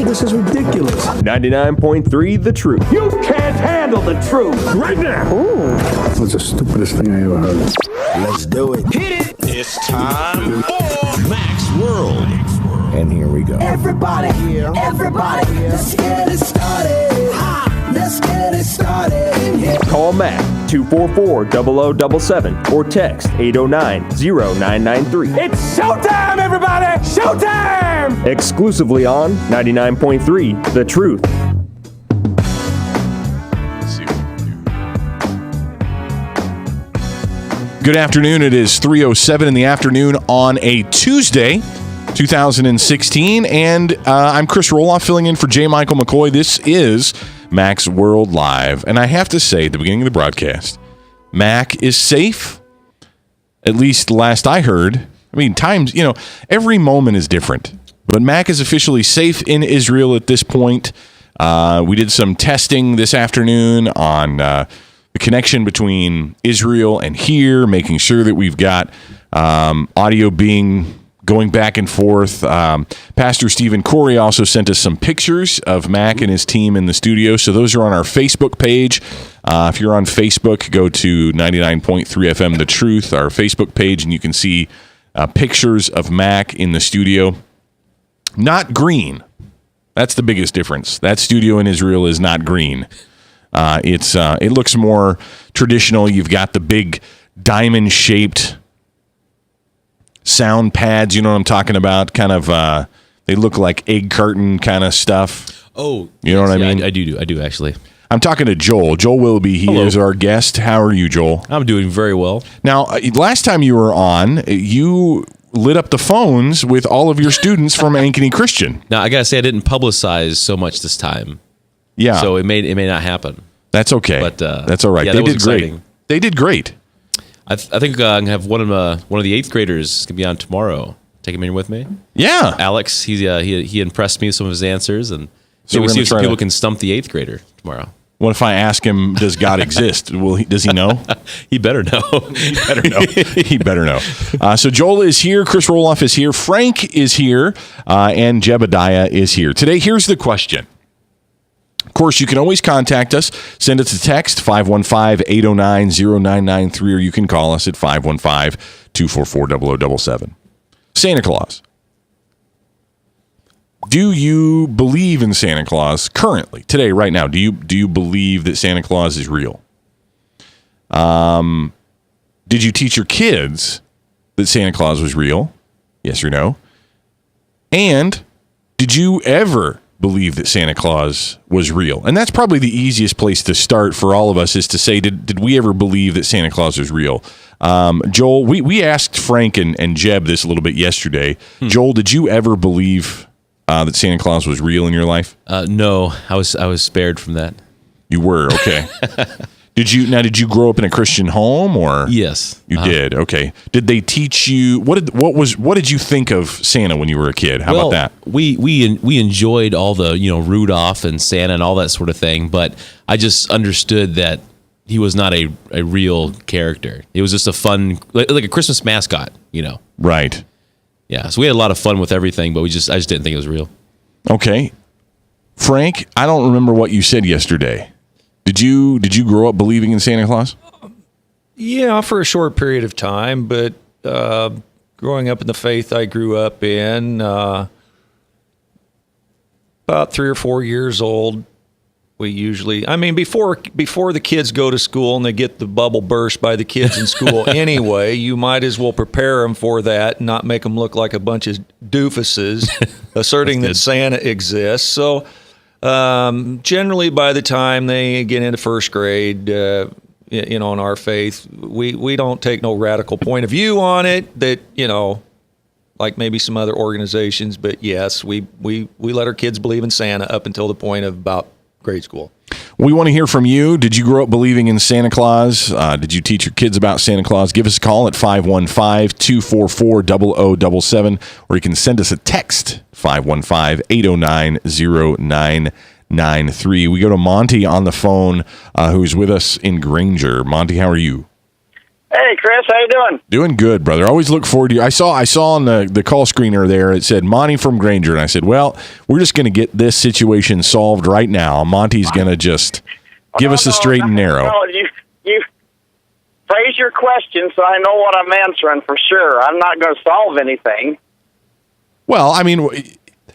today? This is ridiculous. 99.3 The Truth. You can't handle the truth. Right now. Ooh. That's the stupidest thing I ever heard. Let's do it. Hit it. It's time for Mac's World. And here we go. Everybody, let's get it started. Let's get it started in here. Call Mac 244-0077 or text 809-0993. It's showtime, everybody! Showtime! Exclusively on 99.3 The Truth. Good afternoon. It is 3:07 in the afternoon on a Tuesday, 2016, and I'm Chris Roloff filling in for J. Michael McCoy. This is Mac's World Live, and I have to say at the beginning of the broadcast, Mac is safe, at least last I heard. I mean, times, every moment is different, but Mac is officially safe in Israel at this point. We did some testing this afternoon on the connection between Israel and here, making sure that we've got audio going back and forth. Pastor Stephen Corey also sent us some pictures of Mac and his team in the studio. So those are on our Facebook page. If you're on Facebook, go to 99.3 FM The Truth, our Facebook page, and you can see pictures of Mac in the studio. Not green. That's the biggest difference. That studio in Israel is not green. It looks more traditional. You've got the big diamond-shaped sound pads. You know what I'm talking about? Kind of, they look like egg carton kind of stuff. Oh, you know what I mean? I do actually. I'm talking to Joel. Joel Willoughby. He is our guest. How are you, Joel? I'm doing very well. Now, last time you were on, you lit up the phones with all of your students from Ankeny Christian. Now, I gotta say, I didn't publicize so much this time. Yeah. So it may not happen. That's okay. But that's all right. Yeah, they that was did great. exciting. They did great. I think I'm gonna have one of the eighth graders gonna be on tomorrow. Take him in with me. Yeah. Alex, he impressed me with some of his answers, and So maybe we're see if gonna some try people to- can stump the eighth grader tomorrow. What if I ask him, does God exist? Does he know? He better know. He better know. He better know. So Joel is here. Chris Roloff is here. Frank is here. And Jebediah is here. Today, here's the question. Of course, you can always contact us. Send us a text, 515-809-0993, or you can call us at 515-244-0077. Santa Claus. Do you believe in Santa Claus currently, today, right now? Do you believe that Santa Claus is real? Did you teach your kids that Santa Claus was real? Yes or no? And did you ever believe that Santa Claus was real? And that's probably the easiest place to start for all of us, is to say, did we ever believe that Santa Claus was real? Joel, we asked Frank and Jeb this a little bit yesterday. Joel, did you ever believe that Santa Claus was real in your life? No, I was spared from that. You were, okay. Did you grow up in a Christian home, or? Yes. You did, okay. Did they teach you, what did you think of Santa when you were a kid? How about that? We enjoyed all the, Rudolph and Santa and all that sort of thing, but I just understood that he was not a real character. It was just a fun, like a Christmas mascot, Right. Yeah, so we had a lot of fun with everything, but I just didn't think it was real. Okay. Frank, I don't remember what you said yesterday. Did you grow up believing in Santa Claus? Yeah, for a short period of time, but growing up in the faith I grew up in, about 3 or 4 years old, we usually, before the kids go to school and they get the bubble burst by the kids in school anyway, you might as well prepare them for that and not make them look like a bunch of doofuses asserting that Santa exists. So generally by the time they get into first grade, in our faith, we don't take no radical point of view on it that, like maybe some other organizations, but yes, we let our kids believe in Santa up until the point of about grade school. We want to hear from you. Did you grow up believing in Santa Claus? Did you teach your kids about Santa Claus? Give us a call at 515-244-0077, or you can send us a text, 515-809-0993. We go to Monty on the phone, who's with us in Granger. Monty, how are you? Hey, Chris, how you doing? Doing good, brother. Always look forward to you. I saw on the call screener there, it said Monty from Granger, and I said, well, we're just going to get this situation solved right now. Monty's going to just give us a straight and narrow. No, you phrase your question so I know what I'm answering for sure. I'm not going to solve anything. Well, I mean,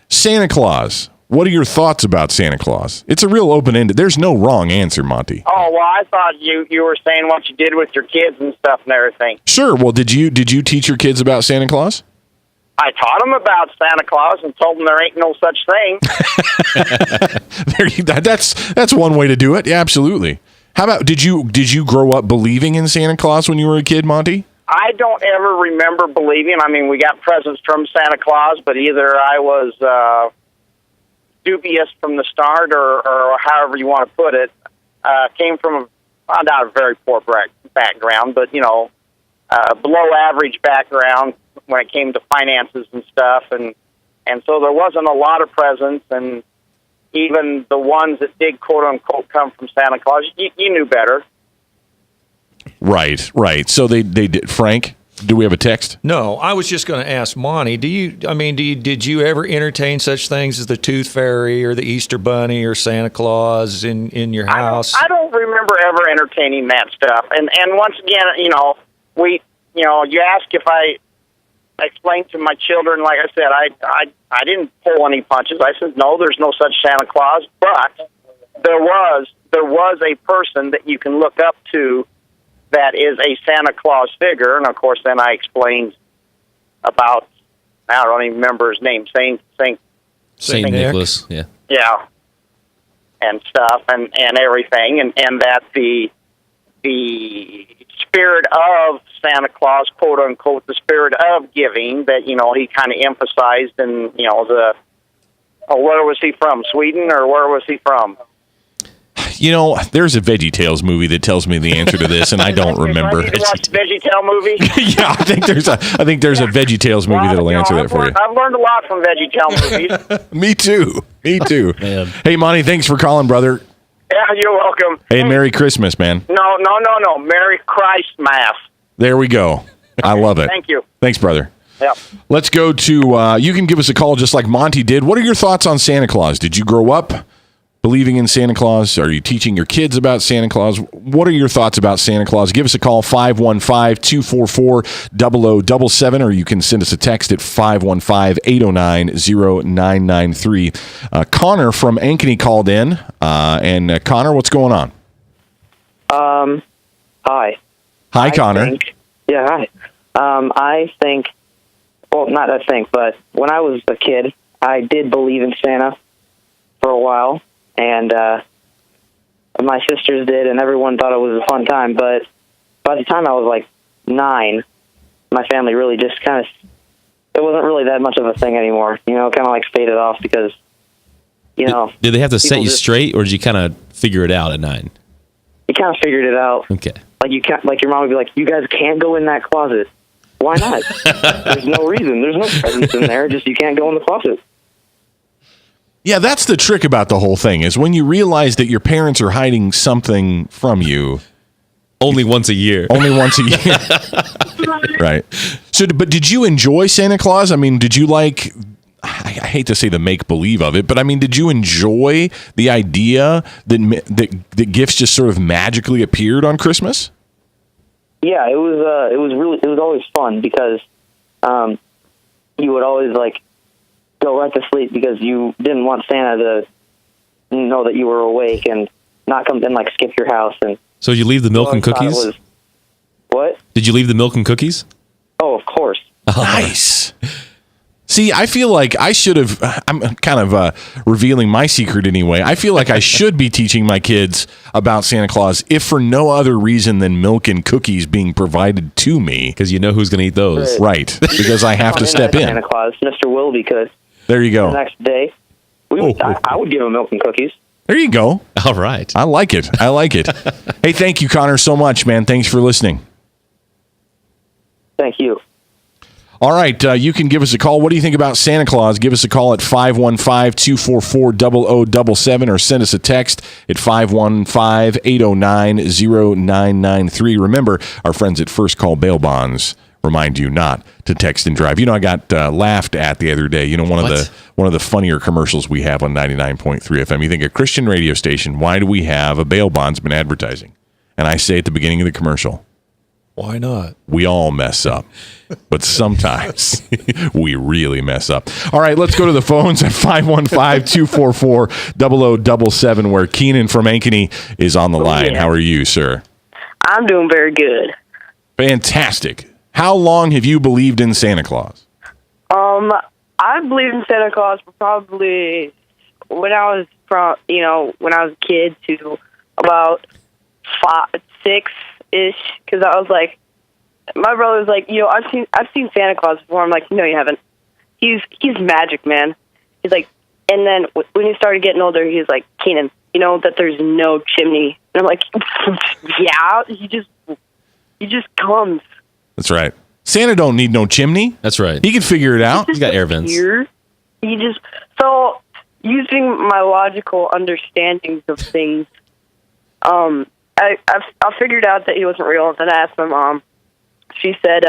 Santa Claus. What are your thoughts about Santa Claus? It's a real open-ended. There's no wrong answer, Monty. Oh, well, I thought you were saying what you did with your kids and stuff and everything. Sure. Well, did you teach your kids about Santa Claus? I taught them about Santa Claus and told them there ain't no such thing. That's one way to do it. Yeah, absolutely. How about did you grow up believing in Santa Claus when you were a kid, Monty? I don't ever remember believing. I mean, we got presents from Santa Claus, but either I was dubious from the start or however you want to put it. Came from not a very poor background, but, below average background when it came to finances and stuff. And so there wasn't a lot of presents, and even the ones that did, quote-unquote, come from Santa Claus, you knew better. Right. So they did. Frank, do we have a text? No, I was just going to ask Monty, did you ever entertain such things as the Tooth Fairy or the Easter Bunny or Santa Claus in your house? I don't remember ever entertaining that stuff. And once again, you ask if I explained to my children, like I said, I didn't pull any punches. I said, no, there's no such Santa Claus, but there was a person that you can look up to that is a Santa Claus figure. And of course, then I explained about, I don't even remember his name, Saint Nicholas. Yeah. Yeah. And stuff and everything. And that the spirit of Santa Claus, quote unquote, the spirit of giving that, he kind of emphasized and, where was he from? Sweden, or where was he from? There's a VeggieTales movie that tells me the answer to this, and I don't remember. Did you watch the VeggieTale movie? Yeah, I think there's a VeggieTales movie that'll answer that for you. I've learned a lot from VeggieTale movies. Me too. Man. Hey, Monty, thanks for calling, brother. Yeah, you're welcome. Hey, Merry Christmas, man. No. Merry Christmas. There we go. I love it. Thank you. Thanks, brother. Yep. Let's go to, you can give us a call just like Monty did. What are your thoughts on Santa Claus? Did you grow up believing in Santa Claus? Are you teaching your kids about Santa Claus? What are your thoughts about Santa Claus? Give us a call, 515-244-0077, or you can send us a text at 515-809-0993. Connor from Ankeny called in. And Connor, what's going on? Hi. Hi, Connor. Hi. I think, well, not I think, but when I was a kid, I did believe in Santa for a while. And my sisters did, and everyone thought it was a fun time. But by the time I was like 9, my family really just kind of, it wasn't really that much of a thing anymore. Kind of like faded off because, Did they have to set you straight, or did you kind of figure it out at 9? You kind of figured it out. Okay. Like you can't, like your mom would be like, "You guys can't go in that closet." Why not? There's no reason. There's no presents in there. Just you can't go in the closet. Yeah, that's the trick about the whole thing, is when you realize that your parents are hiding something from you. Only once a year. Right. So, but did you enjoy Santa Claus? I mean, did you like, I hate to say the make-believe of it, but I mean, did you enjoy the idea that gifts just sort of magically appeared on Christmas? Yeah, it was always fun because you would always go right to sleep because you didn't want Santa to know that you were awake and not come and skip your house. And so you leave the milk and cookies? What? Did you leave the milk and cookies? Oh, of course. Nice. See, I feel like I should have, I'm kind of revealing my secret anyway. I feel like I should be teaching my kids about Santa Claus, if for no other reason than milk and cookies being provided to me. Because you know who's going to eat those. Right. Because I have to step in. Santa Claus, Mr. Willoughby could. There you go. The next day, I would give him milk and cookies. There you go. All right. I like it. Hey, thank you, Connor, so much, man. Thanks for listening. Thank you. All right, you can give us a call. What do you think about Santa Claus? Give us a call at 515-244-0077 or send us a text at 515-809-0993. Remember, our friends at First Call Bail Bonds remind you not to text and drive. I got laughed at the other day. One of the funnier commercials we have on 99.3 FM. You think a Christian radio station, why do we have a bail bondsman advertising? And I say at the beginning of the commercial, why not? We all mess up, but sometimes we really mess up. All right, let's go to the phones at 515-244-0077 where Keenan from Ankeny is on the line. Yeah. How are you, sir? I'm doing very good. Fantastic. How long have you believed in Santa Claus? I believed in Santa Claus for probably when I was a kid to about 5, 6-ish, because I was like, my brother was like, I've seen Santa Claus before. I'm like, no, you haven't. He's magic, man. He's like, and then when he started getting older, he's like, Keenan, you know that there's no chimney, and I'm like, yeah, he just comes. That's right. Santa don't need no chimney. That's right. He can figure it out. He's got air vents. So using my logical understandings of things, I figured out that he wasn't real. Then I asked my mom. She said,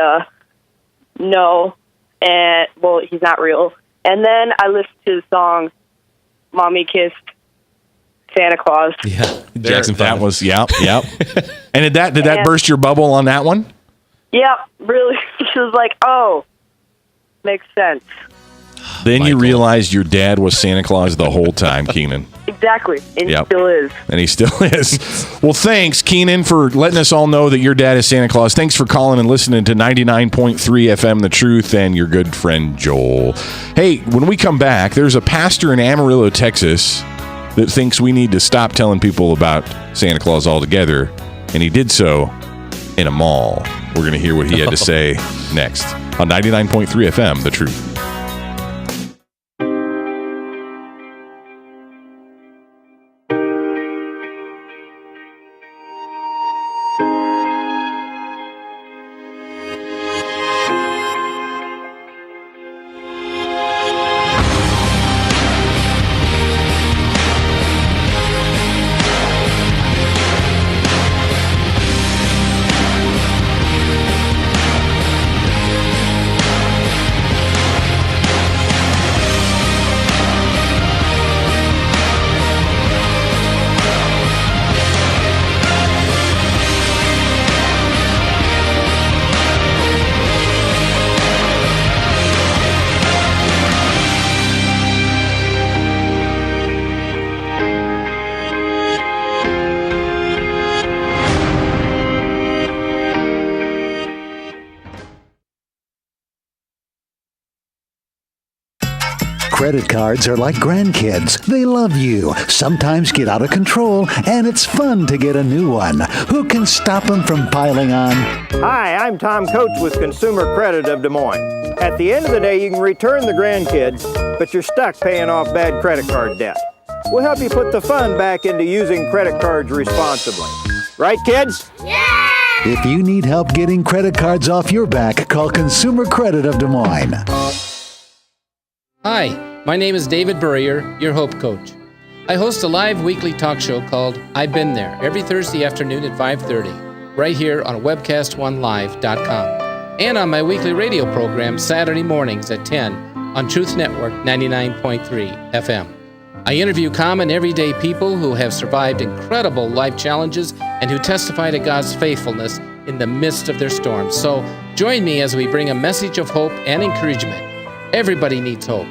no, and he's not real. And then I listened to the song "Mommy Kissed Santa Claus." Yeah, Jackson 5. That was yep. And did that burst your bubble on that one? Yep, really. She was like, "Oh, makes sense." Then Michael. you realized your dad was Santa Claus the whole time, Keenan. Exactly, and Yep. he still is. And he still is. Well, thanks, Keenan, for letting us all know that your dad is Santa Claus. Thanks for calling and listening to 99.3 FM The Truth and your good friend Joel. Hey, when we come back, there's a pastor in Amarillo, Texas that thinks we need to stop telling people about Santa Claus altogether, and he did so in a mall. We're going to hear what he had to say next on 99.3 FM The Truth. Credit cards are like grandkids. They love you, sometimes get out of control, and it's fun to get a new one. Who can stop them from piling on? Hi, I'm Tom Coates with Consumer Credit of Des Moines. At the end of the day, you can return the grandkids, but you're stuck paying off bad credit card debt. We'll help you put the fun back into using credit cards responsibly. Right, kids? Yeah! If you need help getting credit cards off your back, call Consumer Credit of Des Moines. Hi, my name is David Burrier, your Hope Coach. I host a live weekly talk show called I've Been There every Thursday afternoon at 5:30, right here on webcast1live.com, and on my weekly radio program Saturday mornings at 10 on Truth Network 99.3 FM. I interview common everyday people who have survived incredible life challenges and who testify to God's faithfulness in the midst of their storms. So join me as we bring a message of hope and encouragement. Everybody needs hope.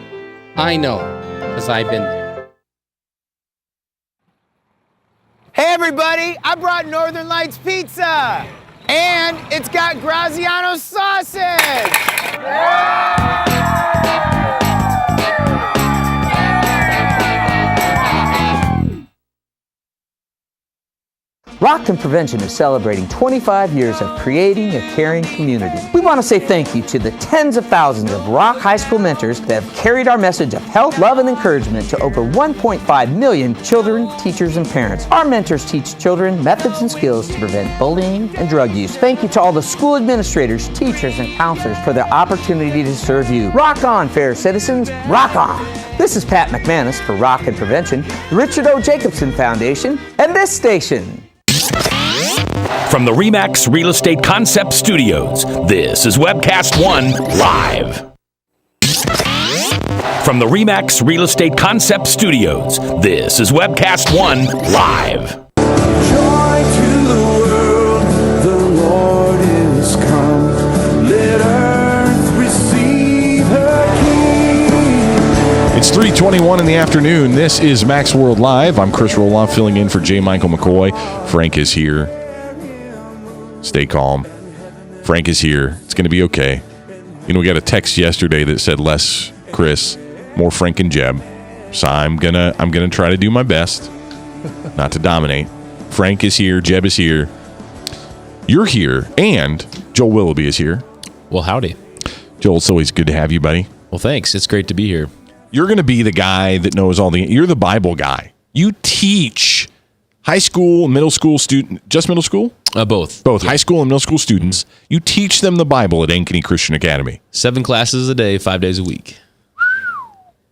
I know, because I've been there. Hey everybody, I brought Northern Lights Pizza! And it's got Graziano sausage! Rockton Prevention is celebrating 25 years of creating a caring community. We want to say thank you to the tens of thousands of Rock High School mentors that have carried our message of health, love, and encouragement to over 1.5 million children, teachers, and parents. Our mentors teach children methods and skills to prevent bullying and drug use. Thank you to all the school administrators, teachers, and counselors for their opportunity to serve you. Rock on, fair citizens, rock on! This is Pat McManus for Rockton Prevention, the Richard O. Jacobson Foundation, and this station. From the RE/MAX Real Estate Concept Studios, this is Webcast One Live. From the RE/MAX Real Estate Concept Studios, this is Webcast One Live. Joy to the world, the Lord is come. Let earth receive her King. It's 3:21 in the afternoon. This is Max World Live. I'm Chris Roloff filling in for J. Michael McCoy. Frank is here. Stay calm. Frank is here. It's going to be okay. You know, we got a text yesterday that said less Chris, more Frank and Jeb. So I'm gonna try to do my best not to dominate. Frank is here. Jeb is here. You're here, and Joel Willoughby is here. Well, howdy. Joel, it's always good to have you, buddy. Well, thanks. It's great to be here. You're going to be the guy that knows you're the Bible guy. You teach high school, middle school student, just middle school? Both. Both high school and middle school students. You teach them the Bible at Ankeny Christian Academy. 7 classes a day, 5 days a week.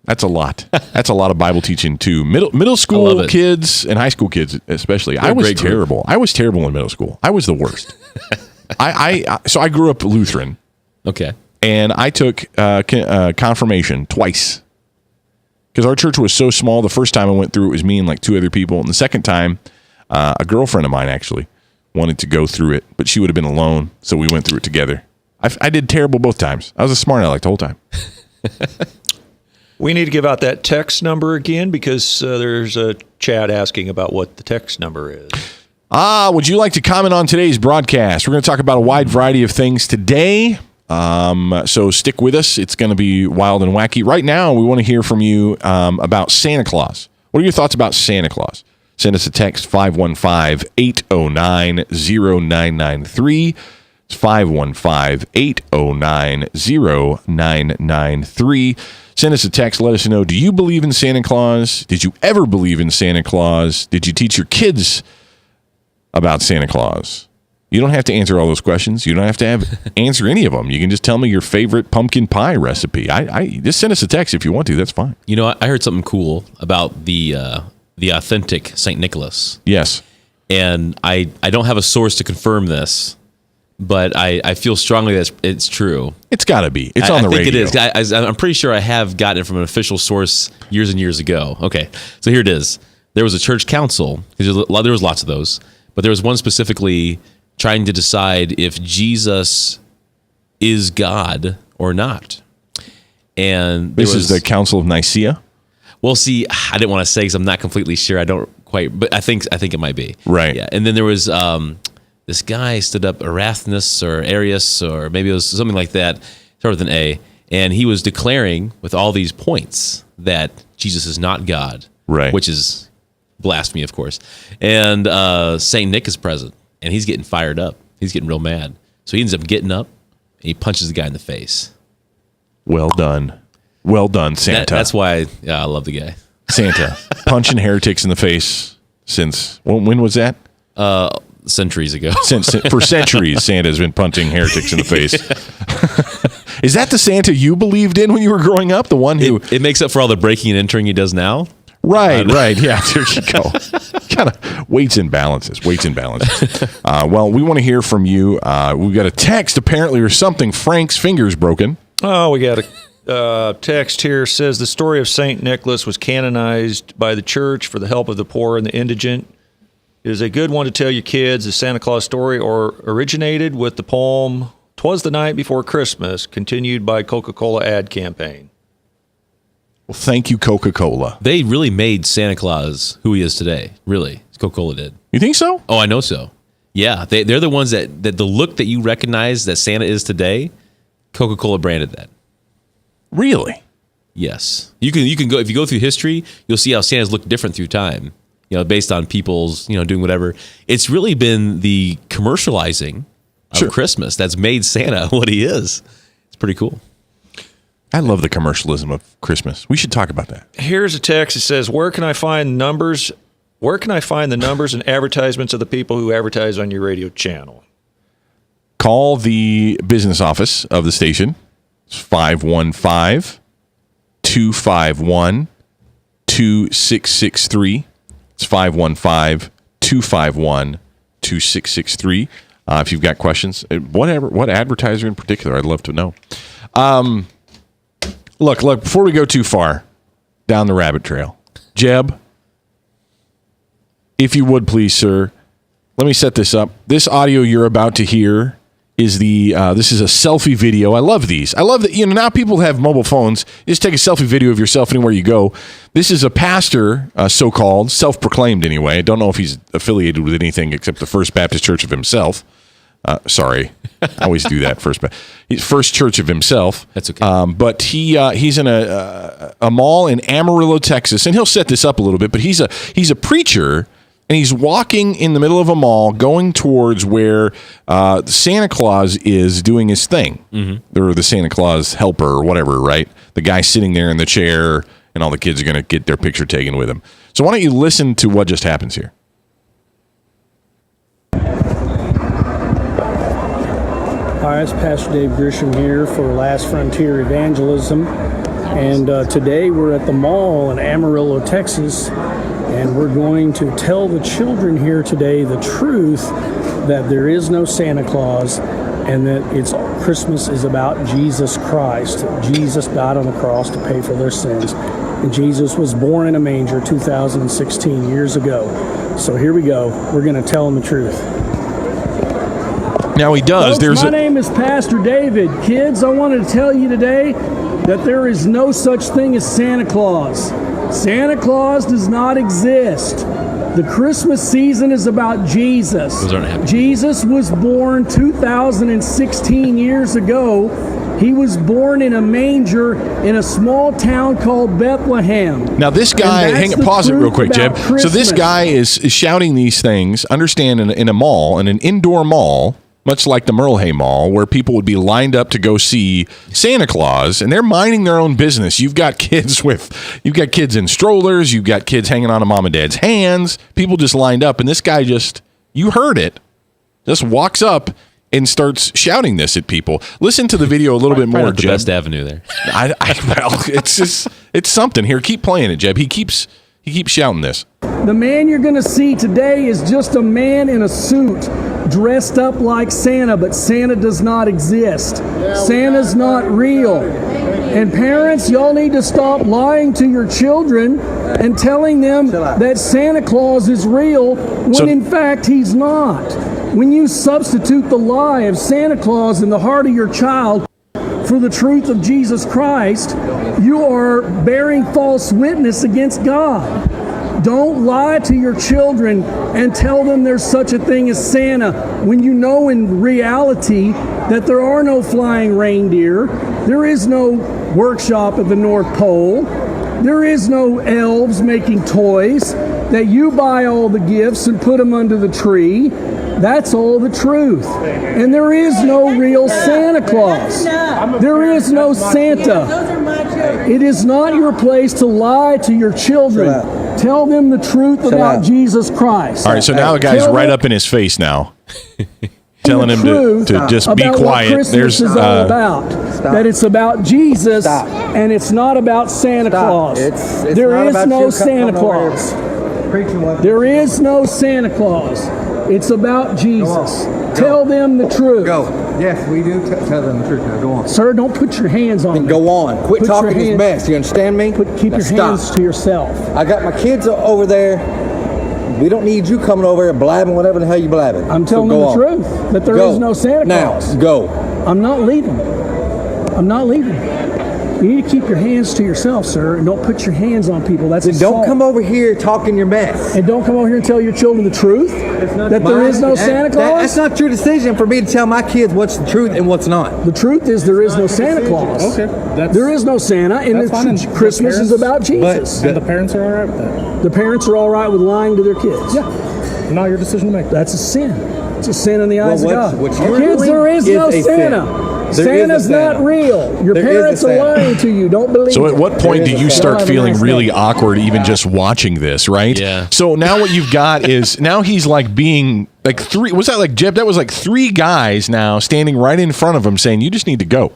That's a lot. That's a lot of Bible teaching too. Middle school kids and high school kids especially. I was terrible. I was terrible in middle school. I was the worst. So I grew up Lutheran. Okay. And I took confirmation twice. Because our church was so small, the first time I went through, it was me and like 2 other people. And the second time, a girlfriend of mine actually wanted to go through it, but she would have been alone, so we went through it together. I did terrible both times. I was a smart aleck the whole time. We need to give out that text number again because there's a chat asking about what the text number is. Would you like to comment on today's broadcast? We're going to talk about a wide variety of things today. So stick with us. It's going to be wild and wacky. Right now, we want to hear from you about Santa Claus. What are your thoughts about Santa Claus? Send us a text, 515-809-0993. It's 515-809-0993. Send us a text. Let us know, do you believe in Santa Claus? Did you ever believe in Santa Claus? Did you teach your kids about Santa Claus? You don't have to answer all those questions. You don't have to answer any of them. You can just tell me your favorite pumpkin pie recipe. Just send us a text if you want to. That's fine. You know, I heard something cool about the authentic St. Nicholas. Yes. And I don't have a source to confirm this, but I feel strongly that it's true. It's got to be. It's on the radio. I think it is. I'm pretty sure I have gotten it from an official source years and years ago. Okay, so here it is. There was a church council, because there was lots of those, but there was one specifically trying to decide if Jesus is God or not. And this is the Council of Nicaea? Well, see, I didn't want to say because I'm not completely sure. I don't quite, but I think it might be. Right. Yeah. And then there was this guy stood up, Erasmus or Arius, or maybe it was something like that, started with an A, and he was declaring with all these points that Jesus is not God. Right. Which is blasphemy, of course. And St. Nick is present, and he's getting fired up. He's getting real mad. So he ends up getting up, and he punches the guy in the face. Well done. Well done, Santa. That's why I love the guy. Santa. Punching heretics in the face since, when was that? Centuries ago. For centuries, Santa's been punching heretics in the face. Is that the Santa you believed in when you were growing up? The one who... It makes up for all the breaking and entering he does now? Right. Yeah, there you go. Kind of weights and balances. Well, we want to hear from you. We've got a text, apparently, or something. Frank's finger's broken. Oh, we got a text here. Says the story of St. Nicholas was canonized by the church for the help of the poor and the indigent. It is a good one to tell your kids. The Santa Claus story originated with the poem, "'Twas the Night Before Christmas," continued by Coca-Cola ad campaign. Well, thank you, Coca-Cola. They really made Santa Claus who he is today. Really. Coca-Cola did. You think so? Oh, I know so. Yeah. They're the ones that the look that you recognize that Santa is today, Coca-Cola branded that. Really? Yes. You can go, if you go through history, you'll see how Santa's looked different through time. based on people's, doing whatever. It's really been the commercializing of Christmas that's made Santa what he is. It's pretty cool. I love the commercialism of Christmas. We should talk about that. Here's a text that says, where can I find the numbers and advertisements of the people who advertise on your radio channel? Call the business office of the station. It's 515-251-2663. It's 515-251-2663. If you've got questions, what advertiser in particular, I'd love to know. Look, before we go too far down the rabbit trail, Jeb, if you would please, sir, let me set this up. This audio you're about to hear is this is a selfie video. I love these. I love that, now people have mobile phones. You just take a selfie video of yourself anywhere you go. This is a pastor, so-called, self-proclaimed anyway. I don't know if he's affiliated with anything except the First Baptist Church of himself. Sorry, I always do that. First Church of himself. That's okay. But he's in a mall in Amarillo, Texas, and he'll set this up a little bit. But he's a preacher, and he's walking in the middle of a mall, going towards where Santa Claus is doing his thing, or the Santa Claus helper, or whatever. Right, the guy sitting there in the chair, and all the kids are going to get their picture taken with him. So why don't you listen to what just happens here? Hi, it's Pastor Dave Grisham here for Last Frontier Evangelism, and today we're at the mall in Amarillo, Texas, and we're going to tell the children here today the truth that there is no Santa Claus and that Christmas is about Jesus Christ. Jesus died on the cross to pay for their sins, and Jesus was born in a manger 2016 years ago. So here we go. We're going to tell them the truth. Now he does. Folks, my name is Pastor David. Kids, I wanted to tell you today that there is no such thing as Santa Claus. Santa Claus does not exist. The Christmas season is about Jesus. Jesus was born 2016 years ago. He was born in a manger in a small town called Bethlehem. Now this guy, pause it real quick, Jeb. So this guy is shouting these things, understand, in a mall, in an indoor mall, much like the Merle Hay Mall, where people would be lined up to go see Santa Claus, and they're minding their own business. You've got kids in strollers, you've got kids hanging on to mom and dad's hands, people just lined up, and this guy you heard it, just walks up and starts shouting this at people. Listen to the video a little bit more, Jeb. The best avenue there. It's something. Here, keep playing it, Jeb. He keeps shouting this. The man you're going to see today is just a man in a suit, dressed up like Santa, but Santa does not exist. Santa's not real. And parents, y'all need to stop lying to your children and telling them that Santa Claus is real when in fact he's not. When you substitute the lie of Santa Claus in the heart of your child for the truth of Jesus Christ, you are bearing false witness against God. Don't lie to your children and tell them there's such a thing as Santa when you know in reality that there are no flying reindeer, there is no workshop at the North Pole, there is no elves making toys, that you buy all the gifts and put them under the tree. That's all the truth. And there is no real Santa Claus. There is no Santa. It is not your place to lie to your children. Tell them the truth about Jesus Christ. All right, so now the guy's right up in his face now, telling him to just be quiet. There's all about. That it's about Jesus and it's not about Santa Claus. There is no Santa Claus. There is no Santa Claus. It's about Jesus. Tell them the truth. Go. Yes, we do tell them the truth. Now go on. Sir, don't put your hands on me. Go on. Quit talking this mess. You understand me? Keep your hands to yourself. I got my kids over there. We don't need you coming over here blabbing whatever the hell you blabbing. I'm telling them the truth. That there is no Santa Claus. Now, go. I'm not leaving. I'm not leaving. You need to keep your hands to yourself, sir, and don't put your hands on people. That's Then assault. don't come over here talking your mess. And don't come over here and tell your children the truth that there is no Santa Claus. That's not your decision for me to tell my kids what's the truth and what's not. The truth is there is no Santa Claus. Okay. There is no Santa, and That's fine, and Christmas is about Jesus. And the parents are all right with that. The parents are all right with lying to their kids. Yeah. Not your decision to make. That's a sin. It's a sin in the eyes of God. What you're Kids, doing there is no a Santa. Sin. Santa's not real. Your parents are lying to you. Don't believe So it. at what point do you start feeling really awkward even just watching this, right? Yeah. So now what you've got is now he's like being like three. Was that like Jeb? That was like three guys now standing right in front of him saying, you just need to go.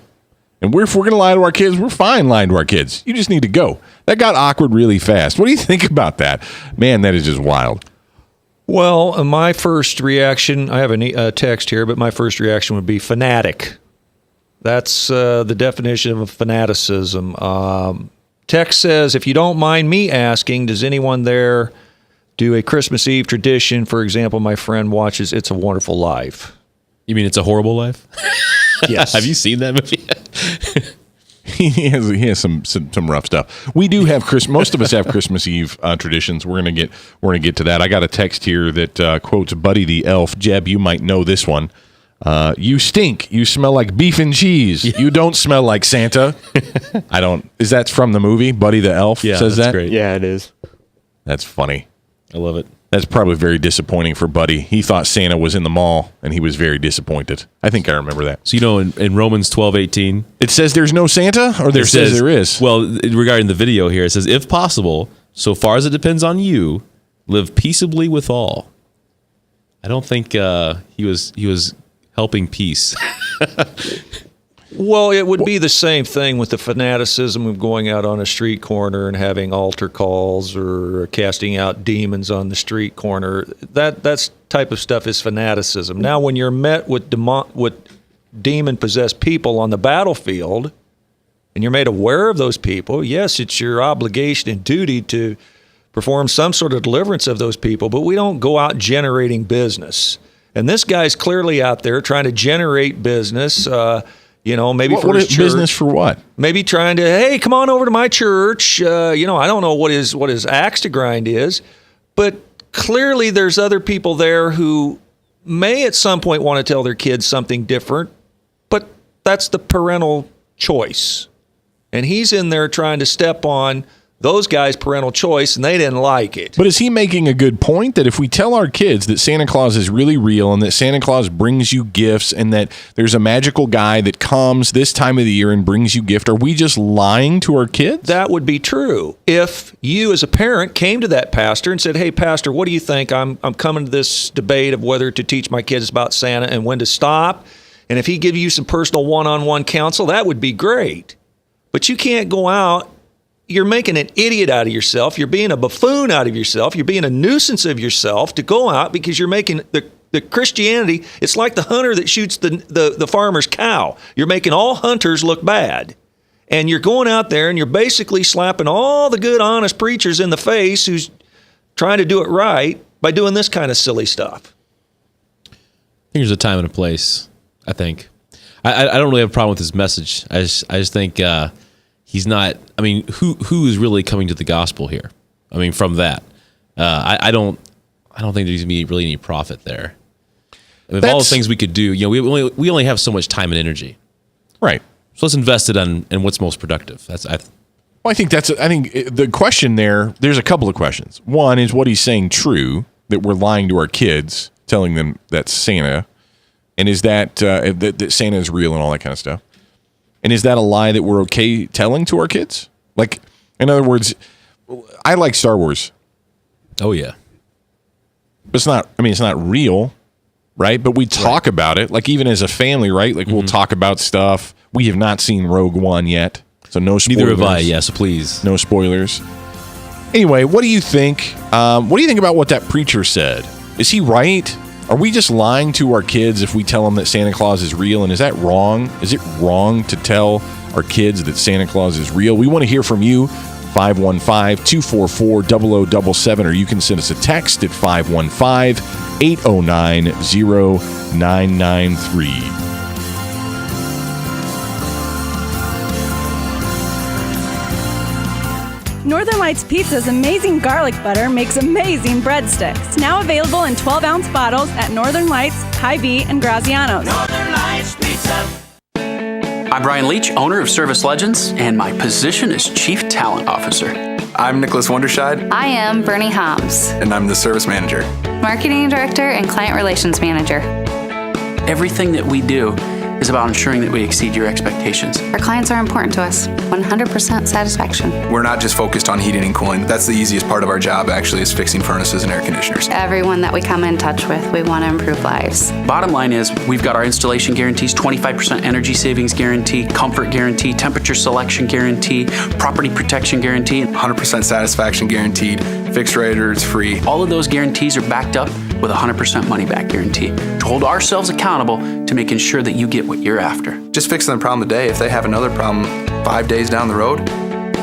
And if we're going to lie to our kids, we're fine lying to our kids. You just need to go. That got awkward really fast. What do you think about that? Man, that is just wild. Well, my first reaction, I have a text here, but my first reaction would be fanatic. That's the definition of fanaticism. Text says, if you don't mind me asking, does anyone there do a Christmas Eve tradition? For example, my friend watches It's a Wonderful Life. You mean It's a Horrible Life? Yes. Have you seen that movie? He has some rough stuff. We do have most of us have Christmas Eve traditions. We're gonna get to that. I got a text here that quotes Buddy the Elf. Jeb, you might know this one. You stink. You smell like beef and cheese. You don't smell like Santa. I don't. Is that from the movie Buddy the Elf? Yeah, says that's that. great. Yeah, it is. That's funny. I love it. That's probably very disappointing for Buddy. He thought Santa was in the mall, and he was very disappointed. I think I remember that. So, you know, in Romans 12:18, it says there's no Santa, or there says there is? Well, regarding the video here, it says, if possible, so far as it depends on you, live peaceably with all. I don't think he was helping peace. Well, it would be the same thing with the fanaticism of going out on a street corner and having altar calls or casting out demons on the street corner. That's type of stuff is fanaticism. Now, when you're met with demon-possessed people on the battlefield and you're made aware of those people, yes, it's your obligation and duty to perform some sort of deliverance of those people, but we don't go out generating business. And this guy's clearly out there trying to generate business. Maybe for his church. Business for what? Maybe trying to, hey, come on over to my church. I don't know what his axe to grind is, but clearly there's other people there who may at some point want to tell their kids something different, but that's the parental choice. And he's in there trying to step on those guys' parental choice, and they didn't like it. But is he making a good point that if we tell our kids that Santa Claus is really real and that Santa Claus brings you gifts and that there's a magical guy that comes this time of the year and brings you gift, are we just lying to our kids? That would be true. If you as a parent came to that pastor and said, hey, pastor, what do you think? I'm coming to this debate of whether to teach my kids about Santa and when to stop. And if he give you some personal one-on-one counsel, that would be great. But you can't go out. You're making an idiot out of yourself. You're being a buffoon out of yourself. You're being a nuisance of yourself to go out because you're making the Christianity. It's like the hunter that shoots the farmer's cow. You're making all hunters look bad. And you're going out there and you're basically slapping all the good, honest preachers in the face who's trying to do it right by doing this kind of silly stuff. I think there's a time and a place, I think. I don't really have a problem with his message. I just think he's not. I mean, who is really coming to the gospel here? I mean, from that, I don't think there's really any profit there. I mean, of all the things we could do, we only have so much time and energy, right? So let's invest it in what's most productive. I think the question there's a couple of questions. One is, what he's saying true, that we're lying to our kids, telling them that's Santa, and is that Santa is real and all that kind of stuff. And is that a lie that we're okay telling to our kids? Like, in other words, I like Star Wars. Oh, yeah. But it's not real, right? But we talk about it, like even as a family, right? Like we'll talk about stuff. We have not seen Rogue One yet, so no spoilers. Neither have I, yes, please. No spoilers. Anyway, what do you think? What do you think about what that preacher said? Is he right? Are we just lying to our kids if we tell them that Santa Claus is real? And is that wrong? Is it wrong to tell our kids that Santa Claus is real? We want to hear from you. 515-244-0077, or you can send us a text at 515-809-0993. Northern Lights Pizza's amazing garlic butter makes amazing breadsticks. Now available in 12-ounce bottles at Northern Lights, Hy-Vee, and Graziano's. Northern Lights Pizza. I'm Brian Leach, owner of Service Legends, and my position is Chief Talent Officer. I'm Nicholas Wonderscheid. I am Bernie Homs, And I'm the Service Manager. Marketing Director and Client Relations Manager. Everything that we do is about ensuring that we exceed your expectations. Our clients are important to us. 100% satisfaction. We're not just focused on heating and cooling. That's the easiest part of our job, actually, is fixing furnaces and air conditioners. Everyone that we come in touch with, we want to improve lives. Bottom line is, we've got our installation guarantees, 25% energy savings guarantee, comfort guarantee, temperature selection guarantee, property protection guarantee. 100% satisfaction guaranteed. Fixed rate or it's free. All of those guarantees are backed up with a 100% money back guarantee to hold ourselves accountable to making sure that you get what you're after. Just fixing the problem today. If they have another problem 5 days down the road,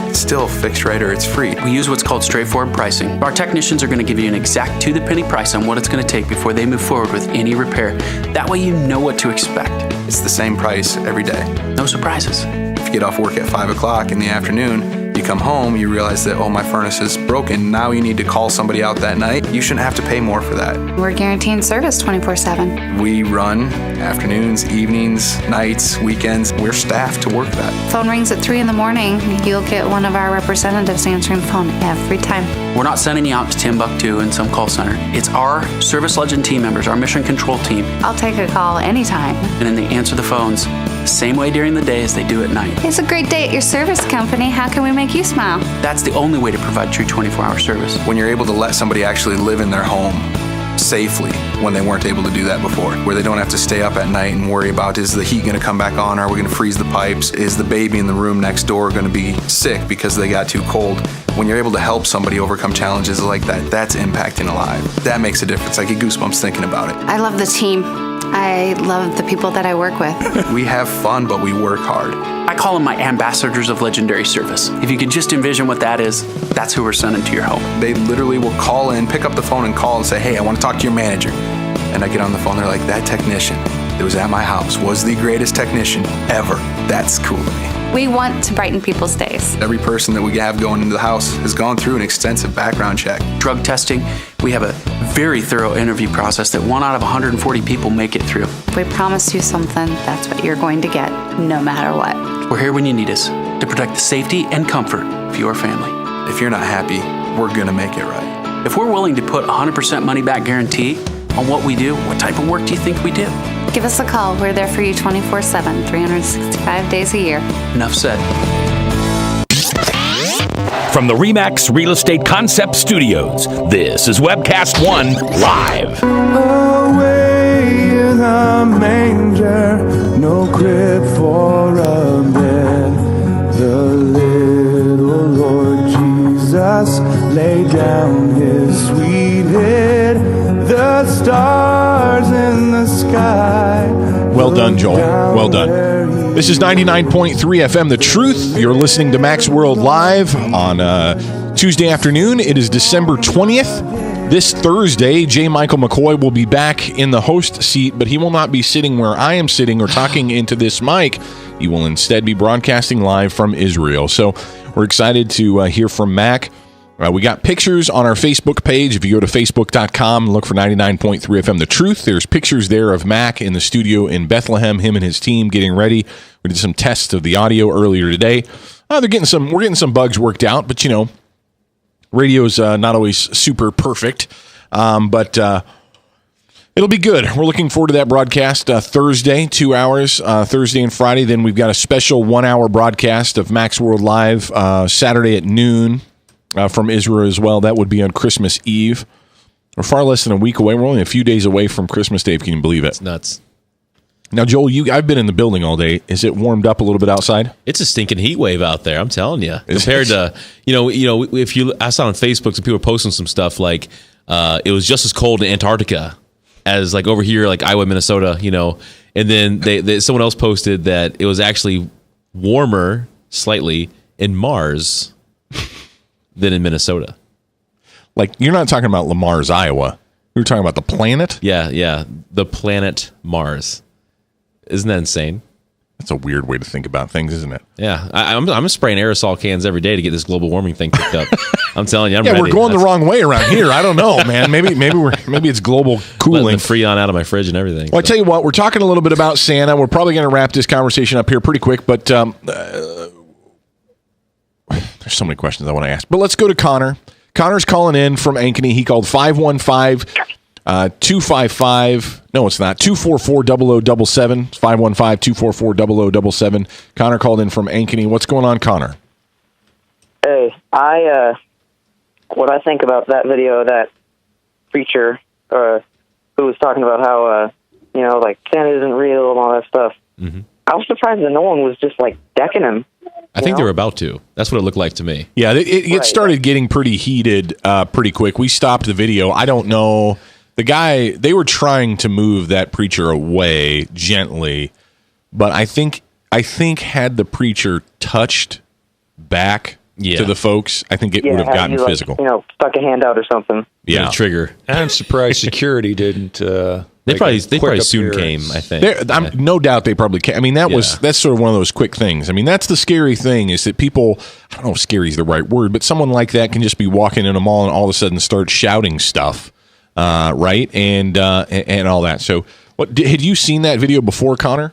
it's still fixed rate or it's free. We use what's called straightforward pricing. Our technicians are going to give you an exact to-the-penny price on what it's going to take before they move forward with any repair. That way you know what to expect. It's the same price every day. No surprises. If you get off work at 5 o'clock in the afternoon, you come home, you realize that, oh, my furnace is broken. Now you need to call somebody out that night. You shouldn't have to pay more for that. We're guaranteeing service 24/7. We run afternoons, evenings, nights, weekends. We're staffed to work that. Phone rings at 3 in the morning. You'll get one of our representatives answering the phone every time. We're not sending you out to Timbuktu in some call center. It's our Service Legend team members, our mission control team. I'll take a call anytime. And then they answer the phones the same way during the day as they do at night. It's a great day at your service company. How can we make you smile? That's the only way to provide true 24-hour service. When you're able to let somebody actually live in their home safely when they weren't able to do that before, where they don't have to stay up at night and worry about, is the heat going to come back on? Are we going to freeze the pipes? Is the baby in the room next door going to be sick because they got too cold? When you're able to help somebody overcome challenges like that, that's impacting a life. That makes a difference. I get goosebumps thinking about it. I love the team. I love the people that I work with. We have fun, but we work hard. I call them my ambassadors of legendary service. If you could just envision what that is, that's who we're sending to your home. They literally will call in, pick up the phone and call and say, hey, I want to talk to your manager. And I get on the phone, they're like, that technician that was at my house was the greatest technician ever. That's cool to me. We want to brighten people's days. Every person that we have going into the house has gone through an extensive background check. Drug testing, we have a very thorough interview process that 1 out of 140 people make it through. If we promise you something, that's what you're going to get, no matter what. We're here when you need us to protect the safety and comfort of your family. If you're not happy, we're going to make it right. If we're willing to put 100% money back guarantee on what we do, what type of work do you think we do? Give us a call. We're there for you 24/7, 365 days a year. Enough said. From the RE/MAX Real Estate Concept Studios, this is Webcast One Live. Away in a manger, no crib for a bed. The little Lord Jesus laid down his sweet head. The stars in the sky. Well done, Joel. Well done. This is 99.3 FM The Truth. You're listening to Max World Live on Tuesday afternoon. It is December 20th. This Thursday, J. Michael McCoy will be back in the host seat, but he will not be sitting where I am sitting or talking into this mic. He will instead be broadcasting live from Israel. So we're excited to hear from Mac. We got pictures on our Facebook page. If you go to facebook.com and look for 99.3 FM The Truth, there's pictures there of Mac in the studio in Bethlehem, him and his team getting ready. We did some tests of the audio earlier today. We're getting some bugs worked out, but radio's not always super perfect. But it'll be good. We're looking forward to that broadcast Thursday, 2 hours, Thursday and Friday. Then we've got a special 1 hour broadcast of Max World Live Saturday at noon. From Israel as well. That would be on Christmas Eve. We're far less than a week away. We're only a few days away from Christmas Day, if you can believe it. It's nuts. Now, Joel, I've been in the building all day. Is it warmed up a little bit outside? It's a stinking heat wave out there, I'm telling you. Compared to, if I saw on Facebook some people posting some stuff like it was just as cold in Antarctica as like over here, like Iowa, Minnesota, and then someone else posted that it was actually warmer slightly in Mars than in Minnesota. Like, you're not talking about Lamar's, Iowa. You're talking about the planet? Yeah. The planet Mars. Isn't that insane? That's a weird way to think about things, isn't it? Yeah, I'm spraying aerosol cans every day to get this global warming thing picked up. I'm telling you, I'm ready. We're going the wrong way around here. I don't know, man. Maybe it's global cooling. Letting the Freon out of my fridge and everything. Well, I tell you what, we're talking a little bit about Santa. We're probably going to wrap this conversation up here pretty quick, but there's so many questions I want to ask. But let's go to Connor. Connor's calling in from Ankeny. He called 515-255. No, it's not. 244-0077. 515-244-0077. Connor called in from Ankeny. What's going on, Connor? Hey, what I think about that video, that preacher who was talking about how, like Santa isn't real and all that stuff. Mm-hmm. I was surprised that no one was just like decking him. I think they were about to. That's what it looked like to me. Yeah, it started getting pretty heated pretty quick. We stopped the video. I don't know. The guy, they were trying to move that preacher away gently, but I think had the preacher touched back to the folks, I think it would have gotten physical. Stuck a hand out or something. Yeah, trigger. I'm surprised security didn't. They probably soon came. I think. No doubt they probably came. I mean, that's sort of one of those quick things. I mean, that's the scary thing is that people. I don't know if "scary" is the right word, but someone like that can just be walking in a mall and all of a sudden start shouting stuff, right? And all that. So, had you seen that video before, Connor?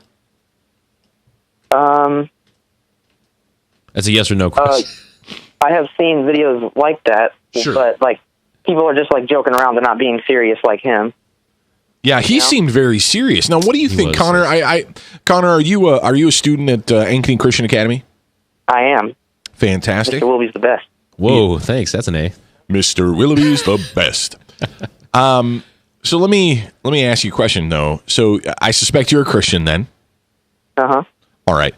That's a yes or no question. I have seen videos like that, but like people are just like joking around. They're not being serious like him. Yeah, he seemed very serious. Now, what do you think, Connor? Connor, are you a student at Ankeny Christian Academy? I am. Fantastic. Mr. Willoughby's the best. Whoa, thanks. That's an A. Mr. Willoughby's the best. So let me ask you a question though. So I suspect you're a Christian then. Uh-huh. All right.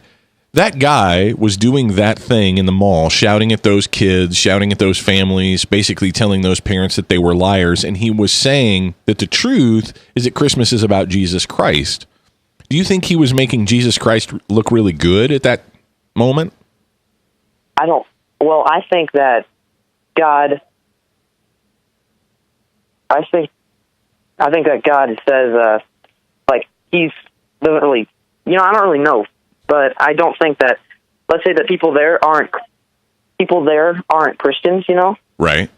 That guy was doing that thing in the mall, shouting at those kids, shouting at those families, basically telling those parents that they were liars. And he was saying that the truth is that Christmas is about Jesus Christ. Do you think he was making Jesus Christ look really good at that moment? I think that God. I think that God says, he doesn't really. I don't really know. But I don't think that, let's say that people there aren't Christians, Right.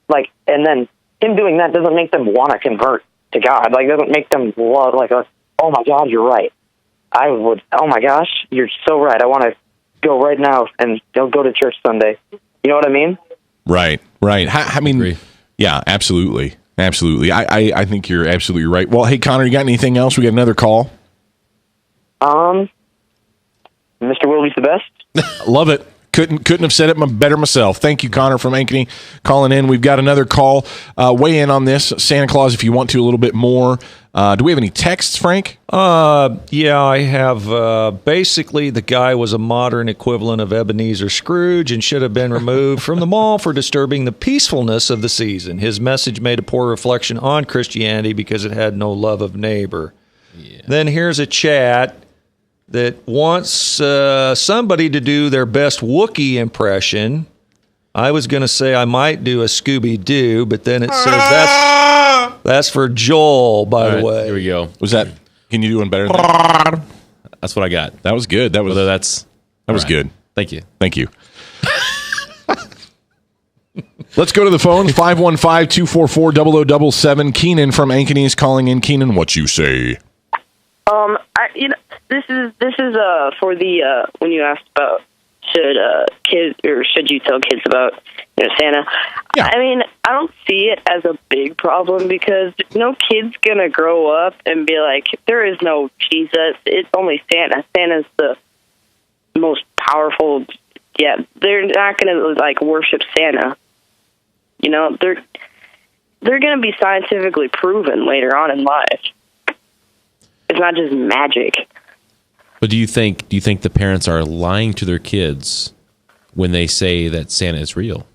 Like, and then him doing that doesn't make them want to convert to God. Like, doesn't make them love, oh my God, you're right. I would, oh my gosh, you're so right. I want to go right now and go to church Sunday. You know what I mean? Right. I mean, yeah, absolutely. Absolutely. I think you're absolutely right. Well, hey, Connor, you got anything else? We got another call. Mr. Willoughby's the best. Love it. Couldn't have said it better myself. Thank you, Connor from Ankeny, calling in. We've got another call. Weigh in on this, Santa Claus, if you want to a little bit more. Do we have any texts, Frank? Yeah, I have. Basically, the guy was a modern equivalent of Ebenezer Scrooge and should have been removed from the mall for disturbing the peacefulness of the season. His message made a poor reflection on Christianity because it had no love of neighbor. Yeah. Then here's a chat that wants somebody to do their best Wookiee impression. I was going to say I might do a Scooby-Doo, but then it says that's for Joel, by the way. Here we go. Was that? Can you do one better than that? That's what I got. That was good. That was good. Thank you. Thank you. Let's go to the phones. 515-244-0077. Keenan from Ankeny is calling in. Keenan, what you say? This is for the when you asked about should you tell kids about Santa? Yeah. I mean, I don't see it as a big problem because no kid's gonna grow up and be like, there is no Jesus. It's only Santa. Santa's the most powerful. Yeah, they're not gonna worship Santa. They're gonna be scientifically proven later on in life. It's not just magic. But do you think the parents are lying to their kids when they say that Santa is real?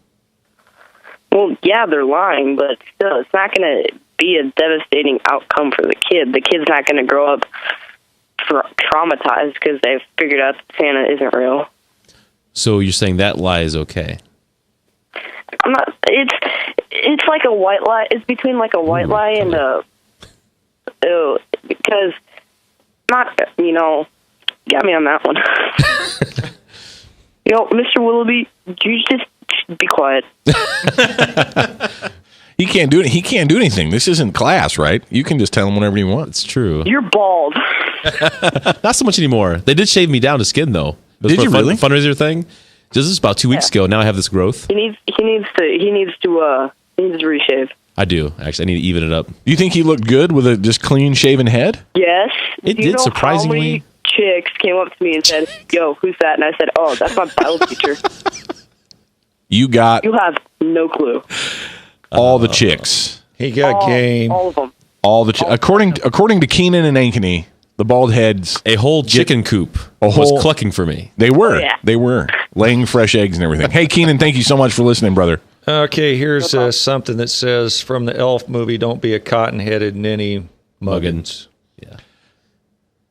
Well, yeah, they're lying, but still, it's not going to be a devastating outcome for the kid. The kid's not going to grow up traumatized because they've figured out that Santa isn't real. So you're saying that lie is okay? I'm not. It's like a white lie. It's between like a white lie and a because not got me on that one. Mr. Willoughby, you just be quiet. He can't do it. He can't do anything. This isn't class, right? You can just tell him whatever you want. It's true. You're bald. Not so much anymore. They did shave me down to skin, though. Did you really? Fundraiser thing. This is about 2 weeks ago. Now I have this growth. He needs to reshave. I do. Actually, I need to even it up. Do you think he looked good with a just clean shaven head? Yes. It Do you did, know surprisingly. How many chicks came up to me and said, "Yo, who's that?" And I said, "Oh, that's my biology teacher." You have no clue. All the chicks. He got game. All of them. All the according to Keenan and Ankeny, the bald heads. A whole chicken coop was clucking for me. They were. Oh, yeah. They were laying fresh eggs and everything. Hey, Keenan, thank you so much for listening, brother. Okay, here's something that says from the Elf movie, don't be a cotton-headed ninny muggins.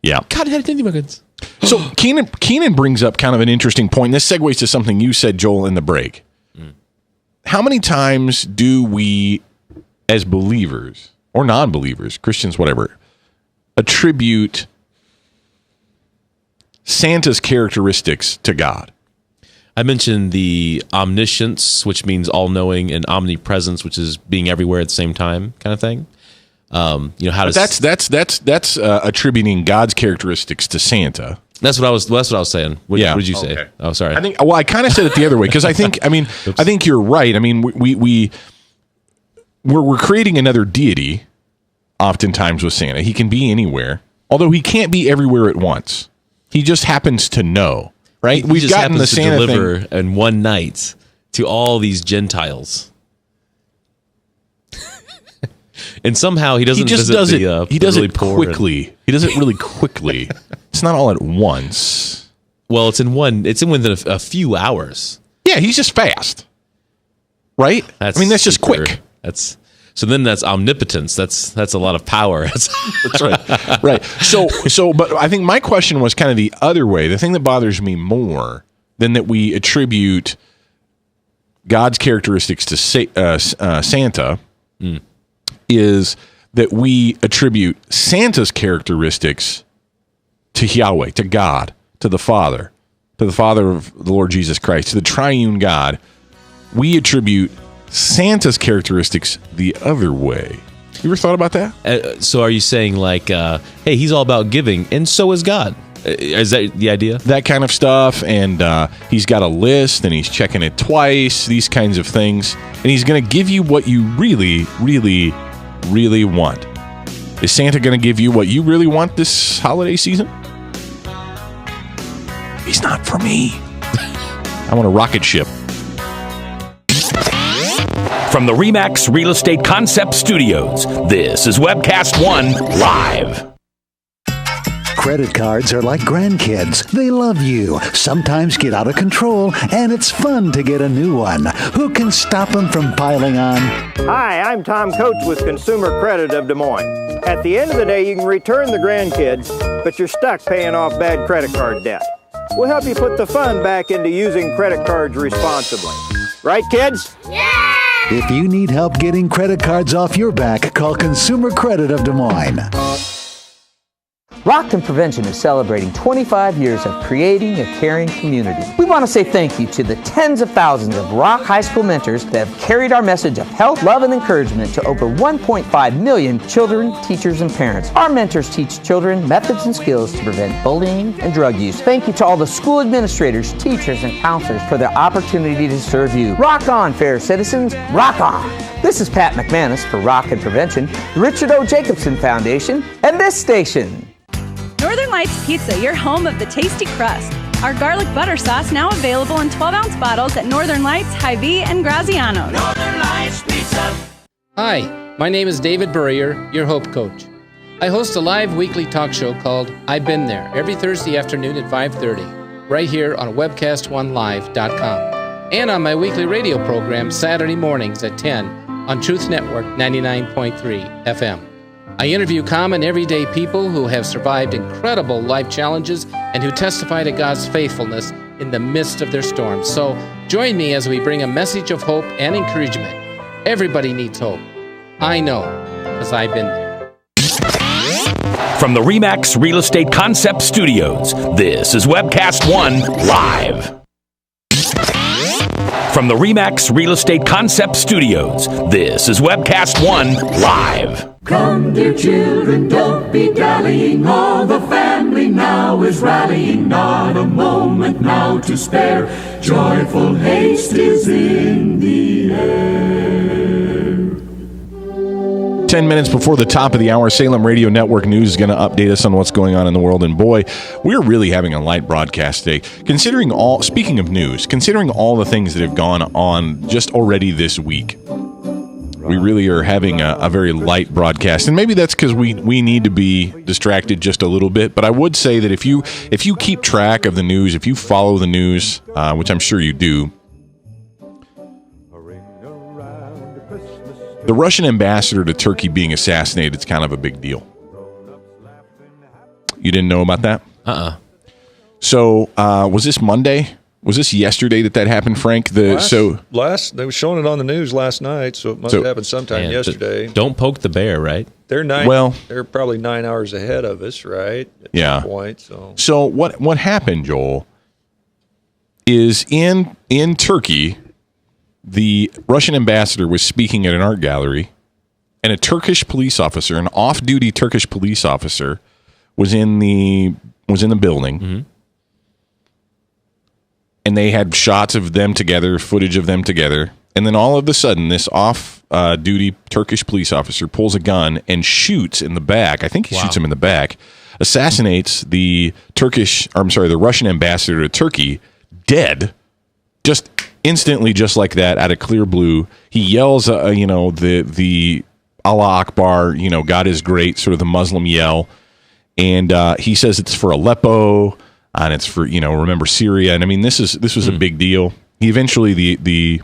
Yeah. Cotton-headed ninny muggins. So Keenan brings up kind of an interesting point. This segues to something you said, Joel, in the break. How many times do we, as believers or non-believers, Christians, whatever, attribute Santa's characteristics to God? I mentioned the omniscience, which means all-knowing, and omnipresence, which is being everywhere at the same time, kind of thing. How does that's attributing God's characteristics to Santa. That's what I was saying. What did you say? Okay. Oh, sorry. I kind of said it the other way because I think you're right. I mean, we're creating another deity. Oftentimes with Santa, he can be anywhere, although he can't be everywhere at once. He just happens to know. Right? We've just gotten the Santa to deliver thing in one night to all these Gentiles, and somehow he doesn't. He just visit does it. He does really it quickly. He does it really quickly. It's not all at once. Well, it's in within a few hours. Yeah, he's just fast. Right? That's just quick. That's omnipotence. That's a lot of power. That's right. Right. So, but I think my question was kind of the other way. The thing that bothers me more than that we attribute God's characteristics to Santa is that we attribute Santa's characteristics to Yahweh, to God, to the Father of the Lord Jesus Christ, to the triune God. We attribute Santa's characteristics the other way. You ever thought about that? So are you saying hey, he's all about giving, and so is God? Is that the idea? That kind of stuff, and he's got a list, and he's checking it twice, these kinds of things, and he's going to give you what you really, really, really want. Is Santa going to give you what you really want this holiday season? He's not for me. I want a rocket ship. From the RE/MAX Real Estate Concept Studios, this is Webcast One Live. Credit cards are like grandkids. They love you, sometimes get out of control, and it's fun to get a new one. Who can stop them from piling on? Hi, I'm Tom Coates with Consumer Credit of Des Moines. At the end of the day, you can return the grandkids, but you're stuck paying off bad credit card debt. We'll help you put the fun back into using credit cards responsibly. Right, kids? Yeah! If you need help getting credit cards off your back, call Consumer Credit of Des Moines. Rockton Prevention is celebrating 25 years of creating a caring community. We want to say thank you to the tens of thousands of Rock High School mentors that have carried our message of health, love, and encouragement to over 1.5 million children, teachers, and parents. Our mentors teach children methods and skills to prevent bullying and drug use. Thank you to all the school administrators, teachers, and counselors for their opportunity to serve you. Rock on, fair citizens. Rock on. This is Pat McManus for Rockton Prevention, the Richard O. Jacobson Foundation, and this station. Northern Lights Pizza, your home of the tasty crust. Our garlic butter sauce now available in 12-ounce bottles at Northern Lights, Hy-Vee, and Graziano's. Northern Lights Pizza. Hi, my name is David Burrier, your Hope Coach. I host a live weekly talk show called I've Been There every Thursday afternoon at 5:30, right here on webcast1live.com, and on my weekly radio program Saturday mornings at 10 on Truth Network 99.3 FM. I interview common everyday people who have survived incredible life challenges and who testify to God's faithfulness in the midst of their storms. So join me as we bring a message of hope and encouragement. Everybody needs hope. I know, because I've been there. From the RE/MAX Real Estate Concept Studios, this is Webcast One Live. From the RE/MAX Real Estate Concept Studios, this is Webcast One Live. Come, dear children, don't be dallying. All the family now is rallying. Not a moment now to spare. Joyful haste is in the air. 10 minutes before the top of the hour, Salem Radio Network News is going to update us on what's going on in the world. And boy, we're really having a light broadcast today. Speaking of news, considering all the things that have gone on just already this week, we really are having a very light broadcast. And maybe that's because we need to be distracted just a little bit. But I would say that if you keep track of the news, if you follow the news, which I'm sure you do, the Russian ambassador to Turkey being assassinated is kind of a big deal. You didn't know about that? So, was this Monday? Was this yesterday that happened, Frank? They were showing it on the news last night, so it must have happened sometime yesterday. Don't poke the bear, right? They're probably 9 hours ahead of us, right? At Yeah. this point, So what happened, Joel, is in Turkey, the Russian ambassador was speaking at an art gallery, and a Turkish police officer, an off-duty Turkish police officer, was in the building. Mm-hmm. And they had shots of them together, footage of them together. And then all of a sudden, this off-duty Turkish police officer pulls a gun and shoots in the back. I think he shoots him in the back, assassinates the Russian ambassador to Turkey, dead, just instantly, just like that, out of clear blue. He yells, the Allah Akbar, God is great, sort of the Muslim yell. And he says it's for Aleppo. And it's for, remember Syria. And I mean, this was a big deal. He eventually, the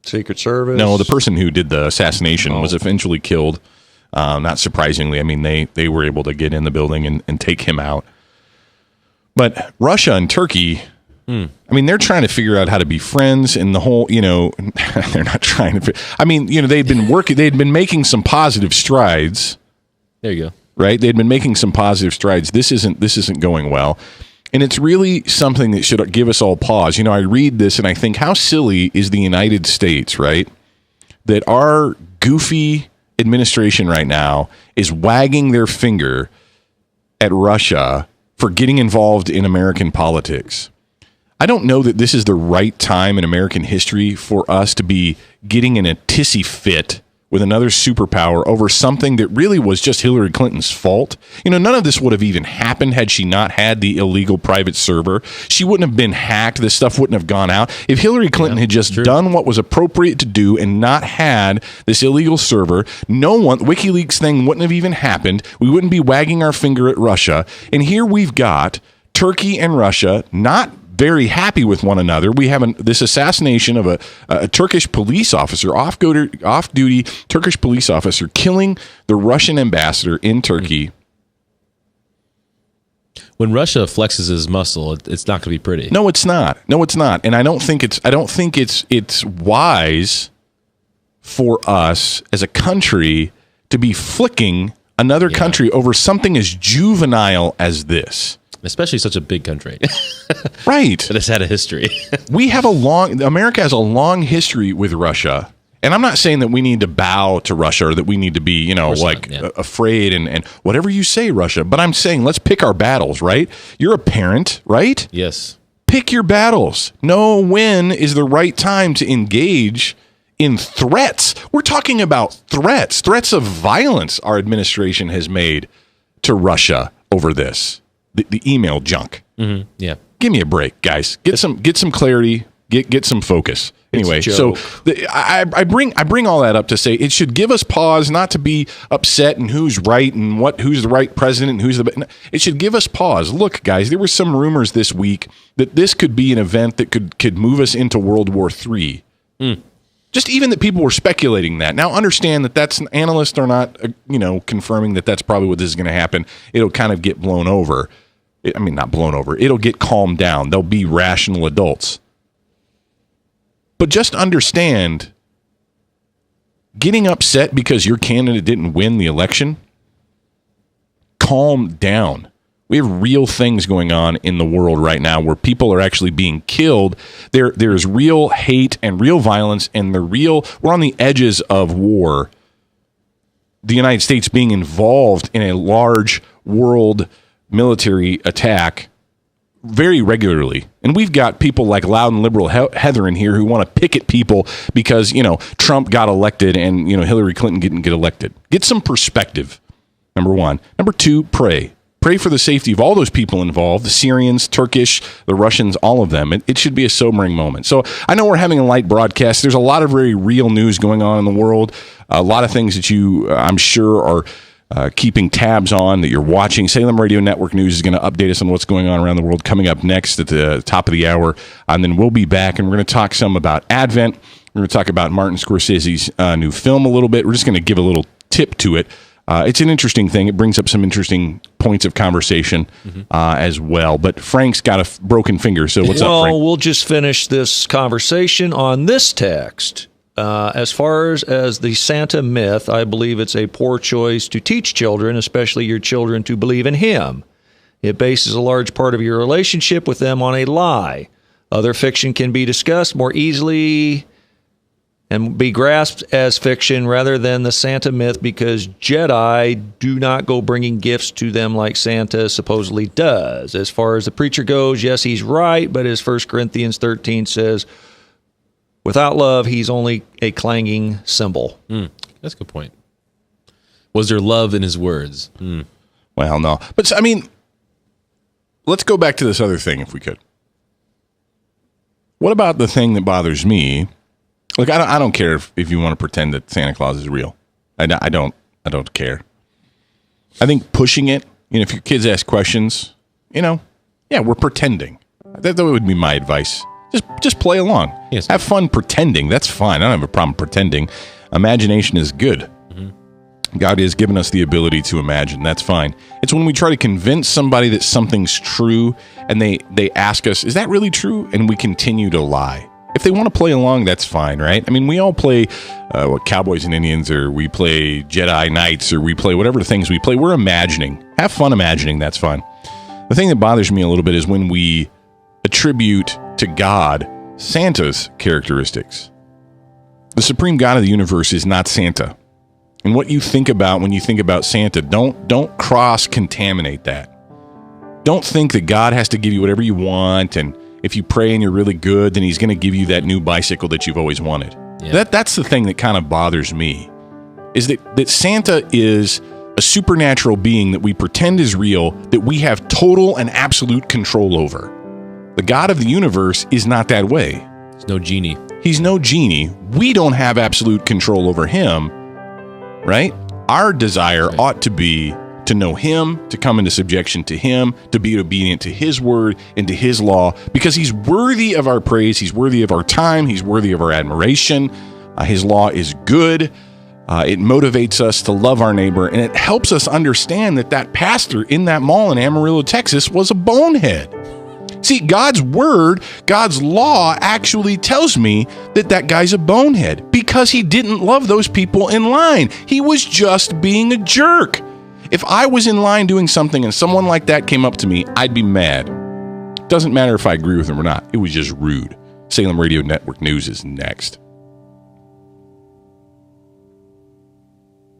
Secret Service. No, the person who did the assassination was eventually killed. Not surprisingly. I mean, they were able to get in the building and take him out. But Russia and Turkey, I mean, they're trying to figure out how to be friends, and the whole, they're not trying to. I mean, they'd been making some positive strides. There you go. Right? They'd been making some positive strides. This isn't going well. And it's really something that should give us all pause. I read this and I think, how silly is the United States, right? That our goofy administration right now is wagging their finger at Russia for getting involved in American politics. I don't know that this is the right time in American history for us to be getting in a tissy fit with another superpower over something that really was just Hillary Clinton's fault. None of this would have even happened had she not had the illegal private server. She wouldn't have been hacked. This stuff wouldn't have gone out. If Hillary Clinton had just done what was appropriate to do and not had this illegal server, WikiLeaks thing wouldn't have even happened. We wouldn't be wagging our finger at Russia. And here we've got Turkey and Russia not very happy with one another. We have this assassination of a Turkish police officer, off-duty Turkish police officer, killing the Russian ambassador in Turkey. When Russia flexes his muscle, it's not going to be pretty. No, it's not. And I don't think it's wise for us as a country to be flicking another country over something as juvenile as this. Especially such a big country. Right. That has had a history. America has a long history with Russia. And I'm not saying that we need to bow to Russia or that we need to be, afraid and whatever you say, Russia. But I'm saying let's pick our battles, right? You're a parent, right? Yes. Pick your battles. Know when is the right time to engage in threats. We're talking about threats of violence our administration has made to Russia over this. The email junk. Mm-hmm. Yeah. Give me a break, guys. Get some clarity. Get some focus. Anyway, so I bring all that up to say it should give us pause, not to be upset and who's right and who's the right president and who's the. It should give us pause. Look, guys, there were some rumors this week that this could be an event that could move us into World War III. Just even that people were speculating that. Now, understand that analysts are not, confirming that that's probably what this is going to happen. It'll kind of get blown over. Not blown over. It'll get calmed down. They'll be rational adults. But just understand getting upset because your candidate didn't win the election, calm down. We have real things going on in the world right now where people are actually being killed. There's real hate and real violence, and we're on the edges of war. The United States being involved in a large world military attack very regularly. And we've got people like loud and liberal Heather in here who want to picket people because, Trump got elected and, Hillary Clinton didn't get elected. Get some perspective, number one. Number two, pray. Pray for the safety of all those people involved, the Syrians, Turkish, the Russians, all of them. It should be a sobering moment. So I know we're having a light broadcast. There's a lot of very real news going on in the world, a lot of things that you, I'm sure, are keeping tabs on, that you're watching. Salem Radio Network News is going to update us on what's going on around the world coming up next at the top of the hour. And then we'll be back, and we're going to talk some about Advent. We're going to talk about Martin Scorsese's new film a little bit. We're just going to give a little tip to it. It's an interesting thing. It brings up some interesting points of conversation as well. But Frank's got a broken finger, so what's up, Frank? Well, we'll just finish this conversation on this text. As far as the Santa myth, I believe it's a poor choice to teach children, especially your children, to believe in him. It bases a large part of your relationship with them on a lie. Other fiction can be discussed more easily and be grasped as fiction rather than the Santa myth, because Jedi do not go bringing gifts to them like Santa supposedly does. As far as the preacher goes, yes, he's right, but as 1 Corinthians 13 says, without love, he's only a clanging cymbal. That's a good point. Was there love in his words? Well, no. But, let's go back to this other thing if we could. What about the thing that bothers me? Look, I don't care if you want to pretend that Santa Claus is real. I don't care. I think pushing it, if your kids ask questions, we're pretending. That would be my advice. Just play along. Yes. Have fun pretending. That's fine. I don't have a problem pretending. Imagination is good. God has given us the ability to imagine. That's fine. It's when we try to convince somebody that something's true and they ask us, is that really true? And we continue to lie. If they want to play along, that's fine, right? I mean, we all play Cowboys and Indians, or we play Jedi Knights, or we play whatever things we play. We're imagining. Have fun imagining. That's fine. The thing that bothers me a little bit is when we attribute to God Santa's characteristics. The supreme God of the universe is not Santa. And what you think about when you think about Santa, don't cross-contaminate that. Don't think that God has to give you whatever you want, and if you pray and you're really good, then he's going to give you that new bicycle that you've always wanted. Yeah. That's the thing that kind of bothers me, is that Santa is a supernatural being that we pretend is real, that we have total and absolute control over. The God of the universe is not that way. He's no genie. He's no genie. We don't have absolute control over him, right? Our desire ought to be to know him, to come into subjection to him, to be obedient to his word and to his law, because he's worthy of our praise, he's worthy of our time, he's worthy of our admiration. His law is good. It motivates us to love our neighbor, and it helps us understand that pastor in that mall in Amarillo, Texas was a bonehead. See, God's word, God's law actually tells me that guy's a bonehead because he didn't love those people in line. He was just being a jerk. If I was in line doing something and someone like that came up to me, I'd be mad. Doesn't matter if I agree with him or not. It was just rude. Salem Radio Network News is next.